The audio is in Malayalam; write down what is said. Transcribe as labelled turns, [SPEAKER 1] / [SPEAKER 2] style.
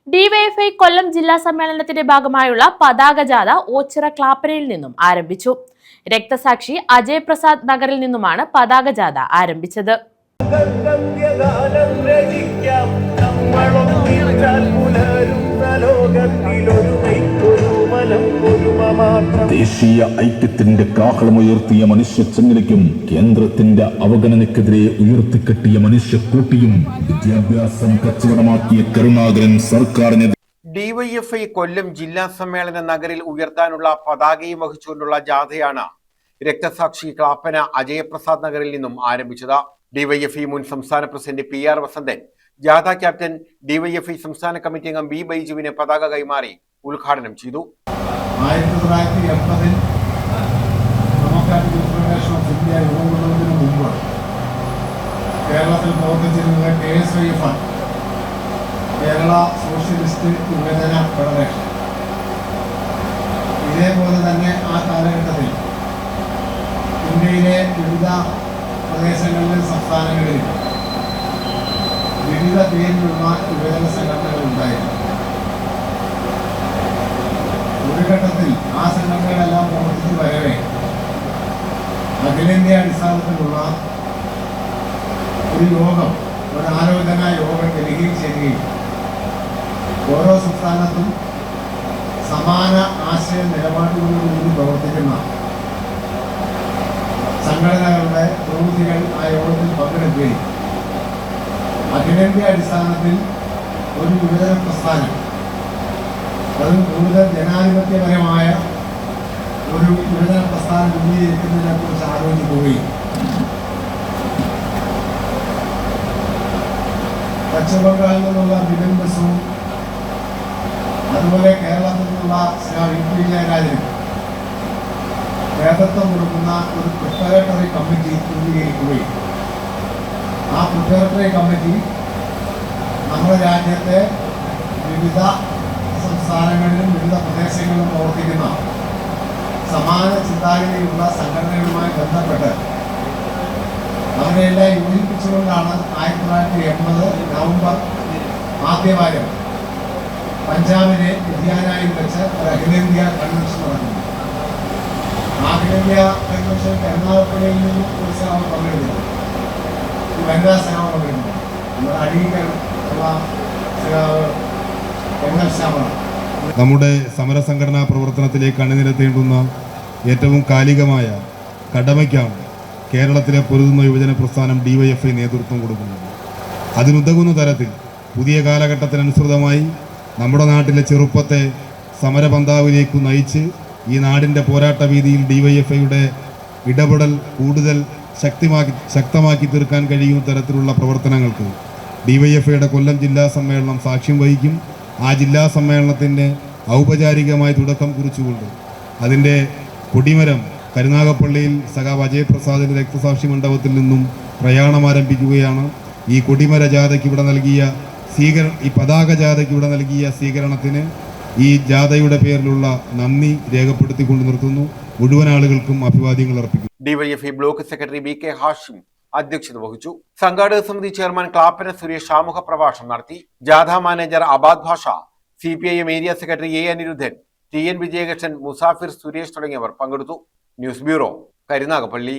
[SPEAKER 1] ഡിവൈഎഫ്ഐ കൊല്ലം ജില്ലാ സമ്മേളനത്തിന്റെ ഭാഗമായുള്ള പതാക ജാഥ ഓച്ചിറ ക്ലാപ്പനയിൽ നിന്നും ആരംഭിച്ചു. രക്തസാക്ഷി അജയ് പ്രസാദ് നഗറിൽ നിന്നുമാണ് പതാക ജാഥ ആരംഭിച്ചത്.
[SPEAKER 2] ദേശീയ ഐക്യത്തിന്റെ കാഹളമുയർത്തിയ മനുഷ്യച്ചങ്ങലയ്ക്കും കേന്ദ്രത്തിന്റെ അവഗണനയ്ക്കെതിരെ ഉയർത്തിക്കെട്ടിയ മനുഷ്യക്കൂട്ടിയും വിദ്യാഭ്യാസം കച്ചവടമാക്കിയ കരുണാകരൻ സർക്കാരിനെ
[SPEAKER 3] ഡിവൈഎഫ്ഐ കൊല്ലം ജില്ലാ സമ്മേളന നഗരിൽ ഉയർത്താനുള്ള പതാകയും വഹിച്ചുകൊണ്ടുള്ള ജാഥയാണ് രക്തസാക്ഷി ക്ലാപ്പന അജയപ്രസാദ് നഗറിൽ നിന്നും ആരംഭിച്ചത്. ഡിവൈഎഫ്ഐ മുൻ സംസ്ഥാന പ്രസിഡന്റ് PR വസന്തൻ, ജാഥ ക്യാപ്റ്റൻ ഡിവൈഎഫ്ഐ സംസ്ഥാന കമ്മിറ്റി അംഗം B ബൈജുവിന് പതാക കൈമാറി ഉദ്ഘാടനം ചെയ്തു.
[SPEAKER 4] 1980 മുമ്പ് കേരളത്തിൽ പ്രവർത്തിച്ചിരുന്നത് KSYF ആണ്, കേരള സോഷ്യലിസ്റ്റ് വിഭജന ഫെഡറേഷൻ. ഇതേപോലെ തന്നെ ആ കാലഘട്ടത്തിൽ ഇന്ത്യയിലെ വിവിധ പ്രദേശങ്ങളിലും സംസ്ഥാനങ്ങളിലും വിവിധ പേരിലുള്ള വിഭജന സംഘടനകൾ ഉണ്ടായിരുന്നു. ഒരു ഘട്ടത്തിൽ ആ സംഘടനകളെല്ലാം പ്രവർത്തിച്ചു വരവേ അഖിലേന്ത്യാ അടിസ്ഥാനത്തിലുള്ള ഒരു യോഗം, ഒരു ആലോചന യോഗം ഡൽഹിയിൽ ചേരുകയും ഓരോ സംസ്ഥാനത്തും സമാന ആശയ നിലപാടുകളോടുകൂടി പ്രവർത്തിക്കുന്ന സംഘടനകളുടെ പ്രവൃത്തികൾ ആ യോഗത്തിൽ പങ്കെടുക്കുകയും അഖിലേന്ത്യാ അടിസ്ഥാനത്തിൽ ഒരു വിഭജന പ്രസ്ഥാനം, അതും കൂടുതൽ ജനാധിപത്യപരമായ ഒരു വിഭജന പ്രസ്ഥാനം രൂപീകരിക്കുന്നതിനെ കുറിച്ച് ആലോചിക്കുകയും പശ്ചിമ ബംഗാളിൽ നിന്നുള്ള ബിപിൻ ബസുവും അതുപോലെ കേരളത്തിൽ നിന്നുള്ള VP ജയരാജനും നേതൃത്വം കൊടുക്കുന്ന ഒരു പ്രിപ്പറേറ്ററി കമ്മിറ്റി രൂപീകരിക്കുകയും ആ പ്രിപ്പറേറ്ററി കമ്മിറ്റി നമ്മുടെ രാജ്യത്തെ വിവിധ സംസ്ഥാനങ്ങളിലും വിവിധ പ്രദേശങ്ങളിലും പ്രവർത്തിക്കുന്ന സമാന ചിന്താഗതിയിലുള്ള സംഘടനകളുമായി ബന്ധപ്പെട്ട് അവരെല്ലാം യോജിപ്പിച്ചുകൊണ്ടാണ് 1980 നവംബർ ആദ്യവാരം പഞ്ചാബിലെ ലുധിയാനയിൽ വെച്ച് ഒരു അഖിലേന്ത്യാ കൺവെൻഷൻ നടക്കുന്നു. അഖിലേന്ത്യാ കൺവെൻഷൻ എറണാകുളത്തിൽ നിന്നും ഒരു ശ്രമം പങ്കെടുക്കുന്നു, വനിതാ ശ്രമം പങ്കെടുക്കുന്നു. നമ്മുടെ അടിയിലുള്ള
[SPEAKER 5] നമ്മുടെ സമരസംഘടനാ പ്രവർത്തനത്തിലേക്ക് അണിനിരത്തേണ്ടുന്ന ഏറ്റവും കാലികമായ കടമയ്ക്കാണ് കേരളത്തിലെ പൊരുതുന്ന യുവജന പ്രസ്ഥാനം DYFI നേതൃത്വം കൊടുക്കുന്നത്. അതിനുതകുന്ന തരത്തിൽ പുതിയ കാലഘട്ടത്തിനനുസൃതമായി നമ്മുടെ നാട്ടിലെ ചെറുപ്പത്തെ സമരപന്താവിലേക്ക് നയിച്ച് ഈ നാടിൻ്റെ പോരാട്ട വീതിയിൽ DYFIയുടെ ഇടപെടൽ കൂടുതൽ ശക്തമാക്കി തീർക്കാൻ കഴിയുന്ന തരത്തിലുള്ള പ്രവർത്തനങ്ങൾക്ക് DYFIയുടെ കൊല്ലം ജില്ലാ സമ്മേളനം സാക്ഷ്യം വഹിക്കും. ആ ജില്ലാ സമ്മേളനത്തിന് ഔപചാരികമായി തുടക്കം കുറിച്ചുകൊണ്ട് അതിൻ്റെ കൊടിമരം കരുനാഗപ്പള്ളിയിൽ സഖാവ് അജയ് പ്രസാദിൻ്റെ രക്തസാക്ഷി മണ്ഡപത്തിൽ നിന്നും പ്രയാണം ആരംഭിക്കുകയാണ്. ഈ കൊടിമര ജാഥയ്ക്ക് ഇവിടെ നൽകിയ ഈ പതാക ജാഥയ്ക്ക് ഇവിടെ നൽകിയ സ്വീകരണത്തിന് ഈ ജാഥയുടെ പേരിലുള്ള നന്ദി രേഖപ്പെടുത്തിക്കൊണ്ട് നിർത്തുന്നു. മുഴുവൻ ആളുകൾക്കും അഭിവാദ്യങ്ങൾ അർപ്പിക്കുന്നു.
[SPEAKER 3] DYFI block secretary BK Hashim അധ്യക്ഷത വഹിച്ചു. സംഘാടക സമിതി ചെയർമാൻ ക്ലാപ്പന സുരേഷ് ആമുഖ പ്രഭാഷണം നടത്തി. ജാഥ manager Abad Basha, CPIM area secretary A Anirudhan, TN Vijayakrishnan, Musafir Suresh തുടങ്ങിയവർ പങ്കെടുത്തു. News bureau, Karunagappally.